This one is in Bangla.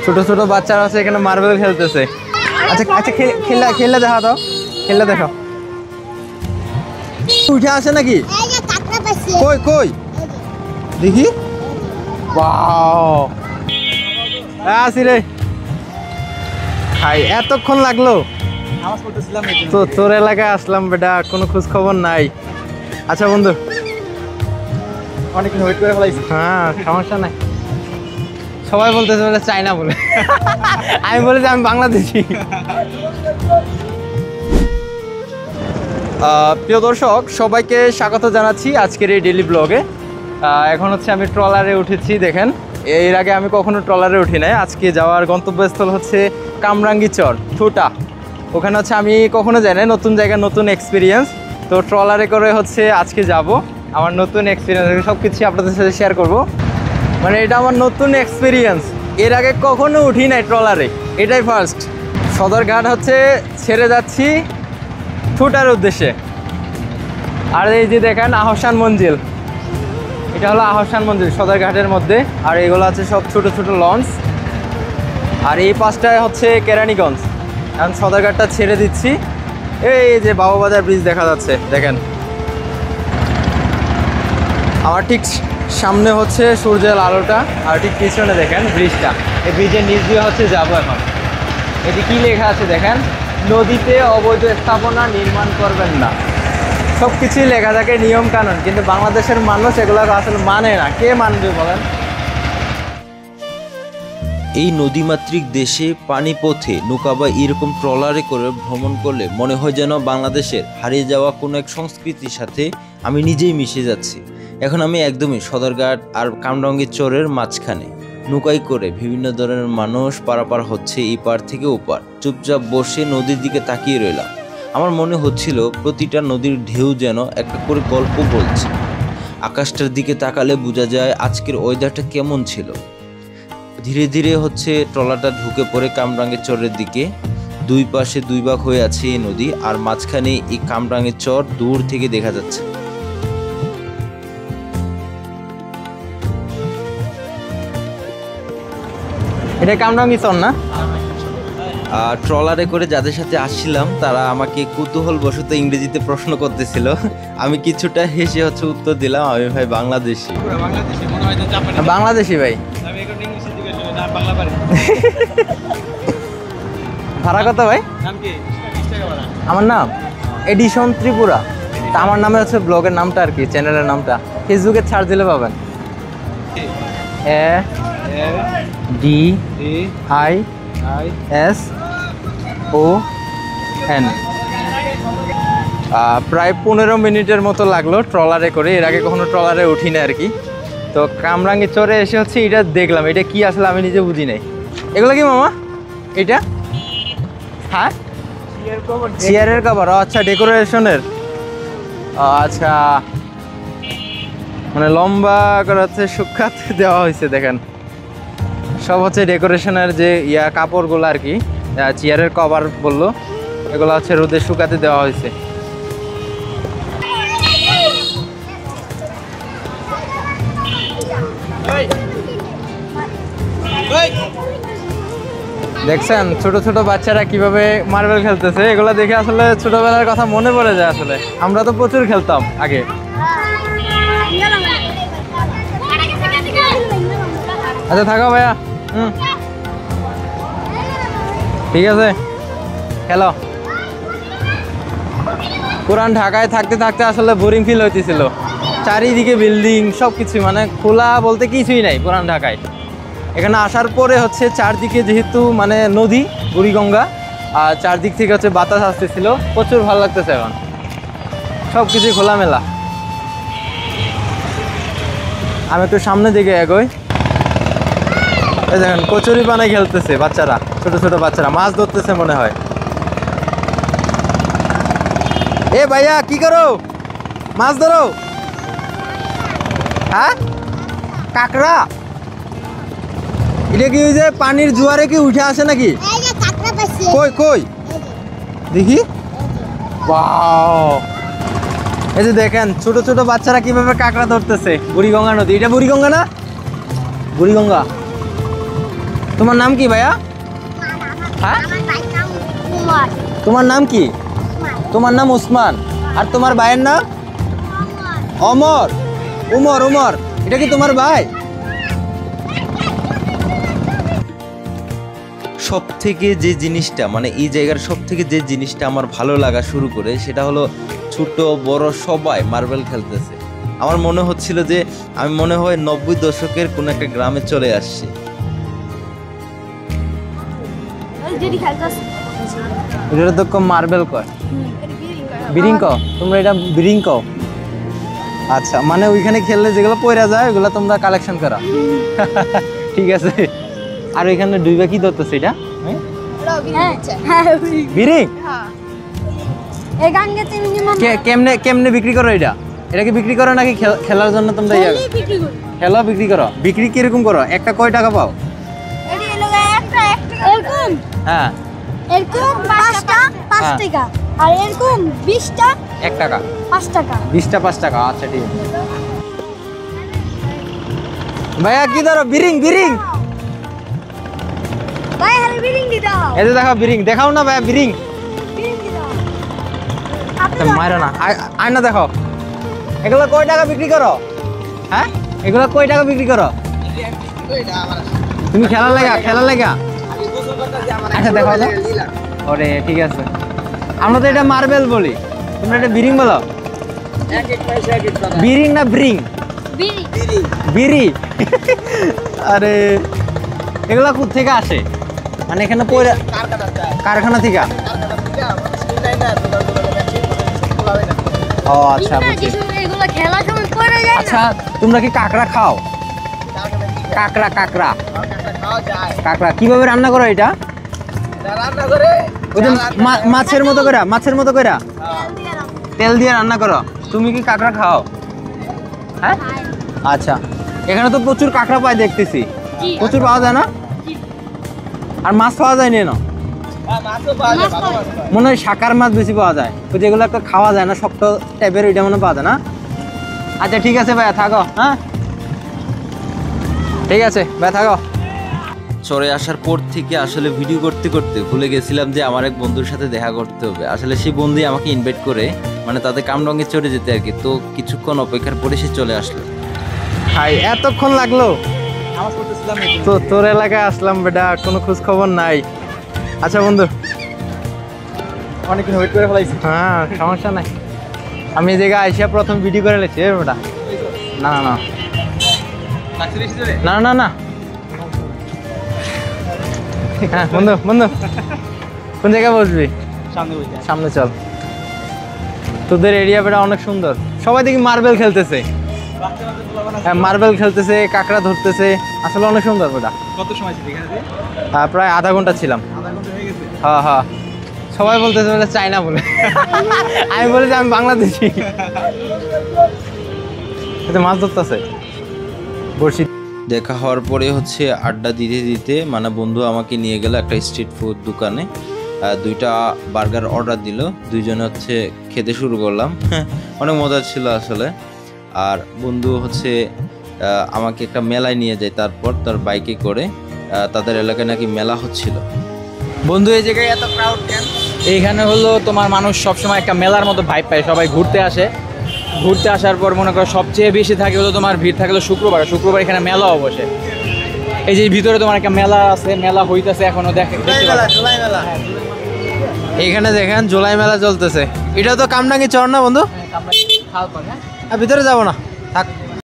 ছোট ছোট বাচ্চারা আছে এখানে মার্বেল খেলতেছে। আচ্ছা আচ্ছা খেললে দেখা দাও, খেললে দেখো। উঠে আসে নাকি? কই কই দেখি। ওয়াও আসি রে ভাই, এতক্ষণ লাগলো? তো তোর এলাকায় আসলাম বেটা, কোনো খোঁজ খবর নাই। আচ্ছা বন্ধু অনেকক্ষণ ওয়েট করে ফেলাইছি। হ্যাঁ সমস্যা নাই। সবাই বলতেছে বলে চায়না বলে, আমি বলেছি আমি বাংলাদেশি। প্রিয় দর্শক সবাইকে স্বাগত জানাচ্ছি আজকের এই ডেইলি ব্লগে। এখন হচ্ছে আমি ট্রলারে উঠেছি। দেখেন এর আগে আমি কখনো ট্রলারে উঠি নাই। আজকে যাওয়ার গন্তব্যস্থল হচ্ছে কামরাঙ্গীচর ঠোঁটা। ওখানে হচ্ছে আমি কখনো যাই না, নতুন জায়গা নতুন এক্সপিরিয়েন্স। তো ট্রলারে করে হচ্ছে আজকে যাব, আমার নতুন এক্সপিরিয়েন্স সব কিছু আপনাদের সাথে শেয়ার করব। মানে এটা আমার নতুন এক্সপিরিয়েন্স, এর আগে কখনো উঠি নাই ট্রলারে, এটাই ফার্স্ট। সদরঘাট হচ্ছে ছেড়ে যাচ্ছি ঠোঁটার উদ্দেশ্যে। আর এই যে দেখেন আহসান মঞ্জিল, এটা হলো আহসান মঞ্জিল সদরঘাটের মধ্যে। আর এগুলো আছে সব ছোট ছোট লঞ্চ। আর এই পাশটায় হচ্ছে কেরানীগঞ্জ। এখন সদরঘাটটা ছেড়ে দিচ্ছি। এই যে বাবুবাজার ব্রিজ দেখা যাচ্ছে দেখেন। আমার ঠিক সামনে হচ্ছে সূর্যের আলোটা, আর ঠিক পিছনে দেখেন ব্রিজটা। এই ব্রিজের নিচ দিয়ে হচ্ছে যাবো এখন। এটি কি লেখা আছে দেখেন, নদীতে অবৈধ স্থাপনা নির্মাণ করবেন না। সব কিছুই লেখা থাকে নিয়ম কানুন, কিন্তু বাংলাদেশের মানুষ এগুলো আসলে মানে না। কে মানবে বলেন? এই নদীমাতৃক দেশে পানিপথে নৌকা বা এরকম ট্রলারে করে ভ্রমণ করলে মনে হয় যেন বাংলাদেশের হারিয়ে যাওয়া কোনো এক সংস্কৃতির সাথে আমি নিজেই মিশে যাচ্ছি। এখন আমি একদমই সদরঘাট আর কামরাঙ্গীচরের মাঝখানে। নৌকায় করে বিভিন্ন ধরনের মানুষ পারাপার হচ্ছে এই পার থেকে ওপার। চুপচাপ বসে নদীর দিকে তাকিয়ে রইলাম। আমার মনে হচ্ছিল প্রতিটা নদীর ঢেউ যেন একটা করে গল্প বলছে। আকাশটার দিকে তাকালে বোঝা যায় আজকের ওয়েদারটা কেমন ছিল। ধীরে ধীরে হচ্ছে ট্রলারটা ঢুকে পড়ে কামরাঙ্গীচরের দিকে। দুই পাশে দুই ভাগ হয়ে আছে এই নদী, আর মাঝখানে এই কামরাঙ্গীচর দূর থেকে দেখা যাচ্ছে। এটা কামরাঙ্গীচর না? ট্রলারে করে যাদের সাথে আসছিলাম তারা আমাকে কৌতূহলবশত ইংরেজিতে প্রশ্ন করতেছিল। আমি কিছুটা হেসে হচ্ছে উত্তর দিলাম, আমি ভাই বাংলাদেশি। বাংলাদেশি ভাই। ভাড়া কত ভাই? আমার নাম এডিশন ত্রিপুরা। তা আমার নামে হচ্ছে ব্লগের নামটা আর কি, চ্যানেলের নামটা। ফেসবুকে ছাড় দিলে পাবেন। ADISON। প্রায় 15 মিনিটের মতো লাগলো ট্রলারে করে। এর আগে কখনো ট্রলারে উঠি না আর কি। তো কামরাঙ্গীচরে এসে হচ্ছে এটা দেখলাম। এটা কি আসলে আমি নিজে বুঝি নাই। এগুলো কি মামা? এটা হ্যাঁ চেয়ারের কভার। আচ্ছা ডেকোরেশনের। আচ্ছা মানে লম্বা করে হচ্ছে শুকাতে দেওয়া হয়েছে। দেখেন সব হচ্ছে ডেকোরেশনের যে কাপড়গুলো আর কি, চেয়ারের কভার বললো, এগুলো হচ্ছে রোদে শুকাতে দেওয়া হয়েছে। দেখছেন ছোট ছোট বাচ্চারা কিভাবে মার্বেল খেলতেছে। এগুলো দেখে আসলে ছোটবেলার কথা মনে পড়ে যায়। আসলে আমরা তো প্রচুর খেলতাম আগে। আচ্ছা থাকো ভাইয়া। ঠিক আছে খেলো। পুরান ঢাকায় থাকতে থাকতে আসলে বোরিং ফিল হইতেছিল। চারিদিকে বিল্ডিং সব কিছু, মানে খোলা বলতে কিছুই নাই পুরান ঢাকায়। এখানে আসার পরে হচ্ছে চারদিকে যেহেতু মানে নদী বুড়িগঙ্গা, আর চারদিক থেকে হচ্ছে বাতাস আসতেছিল, প্রচুর ভালো লাগতেছে। এখন সব কিছু খোলামেলা। আমি একটু সামনে দিকে এগোই। এই দেখেন কচুরি পানায় খেলতেছে বাচ্চারা, ছোট ছোট বাচ্চারা মাছ ধরতেছে মনে হয়। এ ভাইয়া কি করো? মাছ ধরো? হ্যাঁ কাঁকড়া? এটা কি ওই যে পানির জোয়ারে কি উঠে আসে নাকি? কই কই দেখি। ওয়াও এই যে দেখেন ছোট ছোট বাচ্চারা কিভাবে কাঁকড়া ধরতেছে। বুড়িগঙ্গা নদী, এটা বুড়িগঙ্গা না? বুড়িগঙ্গা। তোমার নাম কি ভাইয়া? হ্যাঁ, তোমার নাম কি? তোমার নাম উসমান। আর তোমার ভাইয়ের নাম? অমর। উমর। উমর, এটা কি তোমার ভাই? সব থেকে যে জিনিসটা মানে এই জায়গার সব থেকে যে জিনিসটা আমার ভালো লাগা শুরু করে সেটা হলো ছোট বড় সবাই মার্বেল খেলতেছে। আমার মনে হচ্ছিল যে আমি মনে হয় 90 দশকের কোন একটা গ্রামে চলে আসছি। এটা তো কম মার্বেল কয়, বিরিং কও তোমরা, এটা বিরিং কও। আচ্ছা, মানে ওইখানে খেললে যেগুলো পয়রা যায় ওগুলো তোমরা কালেকশন করো। ঠিক আছে। আর ওইখানে দুইবা কি ধরতেছে এটা? বিরিং। কেমনে কেমনে বিক্রি করো এটা? এটা কি বিক্রি করো নাকি খেলার জন্য তোমরা? খেলা বিক্রি করো। বিক্রি কিরকম করো? একটা কয় টাকা পাও? হ্যাঁ, এরকম 5টা 5 টাকা, আর এরকম 20টা 1 টাকা, 5 টাকা। 20টা 5 টাকা। আচ্ছা ঠিক আছে। ভাইয়া কি ধরো? বিরিং। বিরিং ভাই আরে বিরিং দি দাও। এই যে দেখো বিরিং, দেখাও না ভাইয়া বিরিং। বিরিং দি দাও। মারো না, আর না দেখো। এগুলো কয় টাকা বিক্রি করো? হ্যাঁ, এগুলো কয় টাকা বিক্রি করো? তুমি খেলার লাগা? খেলার লাগা? আচ্ছা দেখো তো। ওরে ঠিক আছে, আমরা তো এটা মার্বেল বলি, তোমরা এটা বিরিং বলো। বিরিং না ব্রিং? বিরি। বিরি। আরে এগুলা কোথা থেকে আসে? মানে এখানে কারখানা থেকে? ও আচ্ছা, বুঝছি। এগুলো খেলার সময় পড়ে যায় না। আচ্ছা, তোমরা কি কাঁকড়া খাও? কাঁকড়া কাঁকড়া কাঁকড়া কিভাবে রান্না করো এটা? ওই যে মাছের মতো করে, মাছের মতো করে তেল দিয়ে রান্না করো। তুমি কি কাঁকড়া খাও? হ্যাঁ, আচ্ছা। এখানে তো প্রচুর কাঁকড়া পাই দেখতেছি, প্রচুর পাওয়া যায় না? আর মাছ পাওয়া যায় না? মনে হয় শাকার মাছ বেশি পাওয়া যায়, তো যেগুলো একটা খাওয়া যায় না, শক্ত টাইপের, ওইটা মনে পাওয়া যায় না? আচ্ছা ঠিক আছে ভাইয়া, থাকো। হ্যাঁ ঠিক আছে ভাই, থাকো। চরে আসার পর থেকে আসলে ভিডিও করতে করতে ভুলে গেছিলাম যে আমার এক বন্ধুর সাথে দেখা করতে হবে। আসলে সেই বন্ধুই আমাকে ইনভাইট করে, মানে তাদের কামরঙে চড়ে যেতে আর কি। তো কিছুক্ষণ অপেক্ষার পরে সে চলে আসলো। ভাই এতক্ষণ লাগলো? তো তোর এলাকায় আসলাম বেটা, কোনো খোঁজ খবর নাই। আচ্ছা বন্ধু, অনেকক্ষণ ওয়েট করে ফেলাইছি। হ্যাঁ সমস্যা নাই, আমি এই জায়গায় আইসা প্রথম ভিডিও করে লেছি বেটা। না না না না না না। হ্যাঁ বন্ধু, বন্ধু কোন জায়গায় বসবি? সামনে চল। তোদের এরিয়া বেটা অনেক সুন্দর, সবাই দেখি মার্বেল খেলতেছে। হ্যাঁ মার্বেল খেলতেছে, কাঁকড়া ধরতেছে, আসলে অনেক সুন্দর বেটা। কত সময় ছিল এখানে? প্রায় আধা ঘন্টা ছিলাম। আধা ঘন্টা হয়ে গেছে। হ্যাঁ হ্যাঁ, সবাই বলতেছে বলে চাইনা বলে। আমি বলি যে আমি বাংলাদেশি। মাছ ধরতেছে বড়শি। দেখা হওয়ার পরে হচ্ছে আড্ডা দিতে দিতে মানে বন্ধু আমাকে নিয়ে গেল একটা স্ট্রিট ফুড দোকানে। 2টা বার্গার অর্ডার দিল, দুইজনে হচ্ছে খেতে শুরু করলাম। অনেক মজা ছিল আসলে। আর বন্ধু হচ্ছে আমাকে একটা মেলায় নিয়ে যায়, তারপর তার বাইকে করে। তাদের এলাকায় নাকি মেলা হচ্ছিল। বন্ধু এই জায়গায় এত ক্রাউড কেন? এইখানে হলো তোমার মানুষ সবসময় একটা মেলার মতো ভাইব পায়, সবাই ঘুরতে আসে। ঘুরতে আসার পর মনে করো সবচেয়ে বেশি থাকে হলো তোমার ভিড় থাকে হলো শুক্রবার। শুক্রবার এখানে মেলাও বসে। এই যে ভিতরে তোমার একটা মেলা আছে, মেলা হইতেছে এখনো, দেখতে এখানে দেখেন জুলাই মেলা চলতেছে। এটা তো কামরাঙ্গি চর না বন্ধু? ভিতরে যাবো না, থাক।